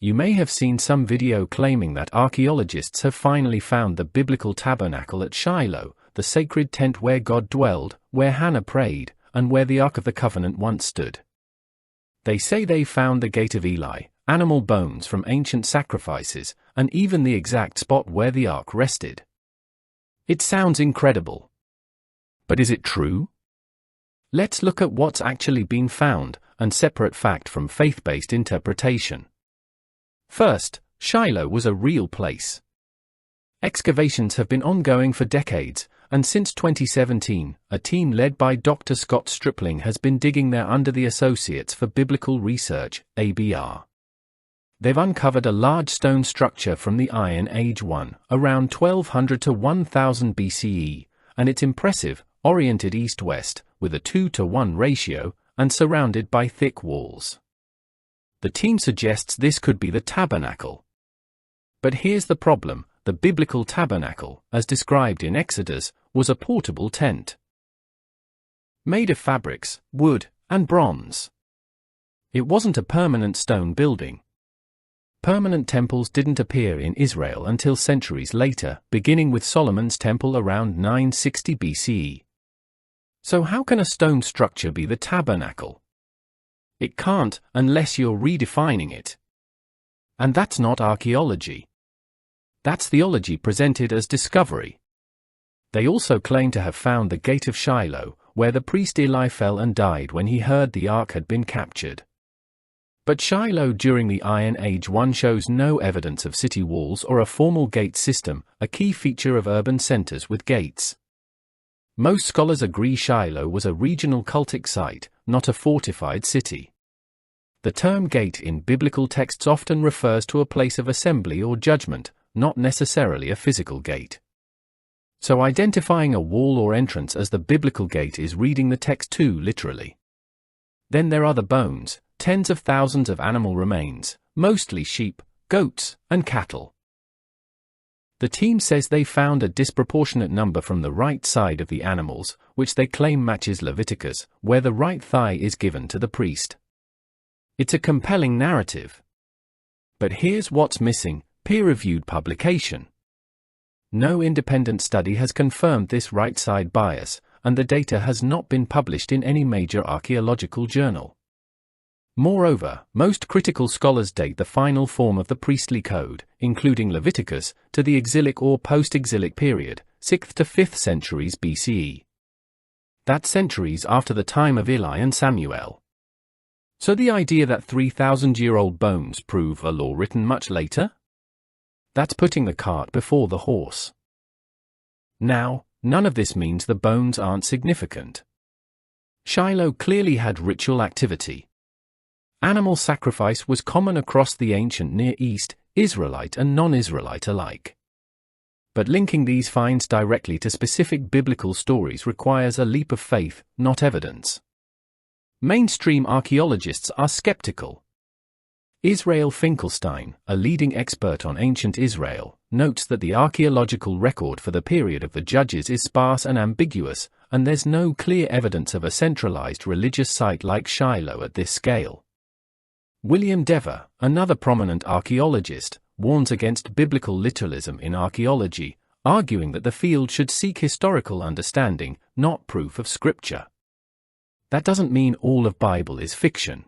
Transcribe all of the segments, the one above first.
You may have seen some video claiming that archaeologists have finally found the biblical tabernacle at Shiloh, the sacred tent where God dwelled, where Hannah prayed, and where the Ark of the Covenant once stood. They say they found the Gate of Eli, animal bones from ancient sacrifices, and even the exact spot where the Ark rested. It sounds incredible. But is it true? Let's look at what's actually been found, and separate fact from faith-based interpretation. First, Shiloh was a real place. Excavations have been ongoing for decades, and since 2017, a team led by Dr. Scott Stripling has been digging there under the Associates for Biblical Research, ABR. They've uncovered a large stone structure from the Iron Age around 1200 to 1000 BCE, and it's impressive, oriented east-west, with a 2-to-1 ratio, and surrounded by thick walls. The team suggests this could be the tabernacle. But here's the problem: the biblical tabernacle, as described in Exodus, was a portable tent. Made of fabrics, wood, and bronze. It wasn't a permanent stone building. Permanent temples didn't appear in Israel until centuries later, beginning with Solomon's temple around 960 BCE. So how can a stone structure be the tabernacle? It can't, unless you're redefining it. And that's not archaeology. That's theology presented as discovery. They also claim to have found the Gate of Shiloh, where the priest Eli fell and died when he heard the ark had been captured. But Shiloh during the Iron Age shows no evidence of city walls or a formal gate system, a key feature of urban centers with gates. Most scholars agree Shiloh was a regional cultic site, not a fortified city. The term gate in biblical texts often refers to a place of assembly or judgment, not necessarily a physical gate. So identifying a wall or entrance as the biblical gate is reading the text too literally. Then there are the bones, tens of thousands of animal remains, mostly sheep, goats, and cattle. The team says they found a disproportionate number from the right side of the animals, which they claim matches Leviticus, where the right thigh is given to the priest. It's a compelling narrative. But here's what's missing: peer-reviewed publication. No independent study has confirmed this right-side bias, and the data has not been published in any major archaeological journal. Moreover, most critical scholars date the final form of the priestly code, including Leviticus, to the exilic or post-exilic period, 6th to 5th centuries BCE. That's centuries after the time of Eli and Samuel. So the idea that 3,000-year-old bones prove a law written much later? That's putting the cart before the horse. Now, none of this means the bones aren't significant. Shiloh clearly had ritual activity. Animal sacrifice was common across the ancient Near East, Israelite and non-Israelite alike. But linking these finds directly to specific biblical stories requires a leap of faith, not evidence. Mainstream archaeologists are skeptical. Israel Finkelstein, a leading expert on ancient Israel, notes that the archaeological record for the period of the Judges is sparse and ambiguous, and there's no clear evidence of a centralized religious site like Shiloh at this scale. William Dever, another prominent archaeologist, warns against biblical literalism in archaeology, arguing that the field should seek historical understanding, not proof of scripture. That doesn't mean all of Bible is fiction.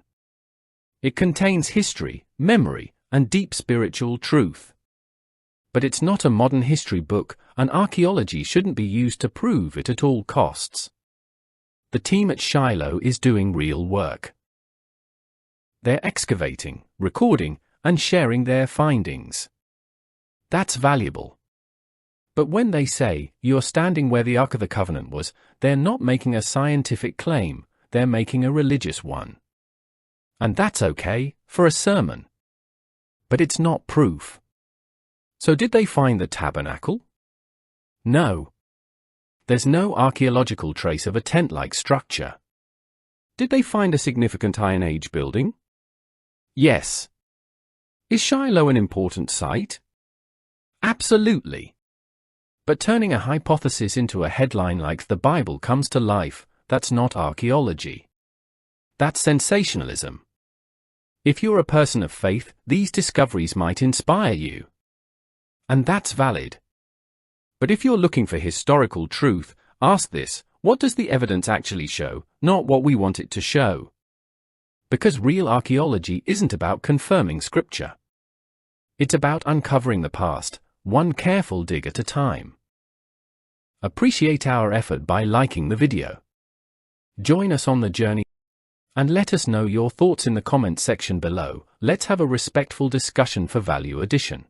It contains history, memory, and deep spiritual truth. But it's not a modern history book, and archaeology shouldn't be used to prove it at all costs. The team at Shiloh is doing real work. They're excavating, recording, and sharing their findings. That's valuable. But when they say, "You're standing where the Ark of the Covenant was," they're not making a scientific claim, they're making a religious one. And that's okay, for a sermon. But it's not proof. So did they find the tabernacle? No. There's no archaeological trace of a tent-like structure. Did they find a significant Iron Age building? Yes. Is Shiloh an important site? Absolutely. But turning a hypothesis into a headline like "The Bible comes to life," that's not archaeology. That's sensationalism. If you're a person of faith, these discoveries might inspire you. And that's valid. But if you're looking for historical truth, ask this: what does the evidence actually show, not what we want it to show? Because real archaeology isn't about confirming scripture. It's about uncovering the past, one careful dig at a time. Appreciate our effort by liking the video. Join us on the journey and let us know your thoughts in the comments section below. Let's have a respectful discussion for value addition.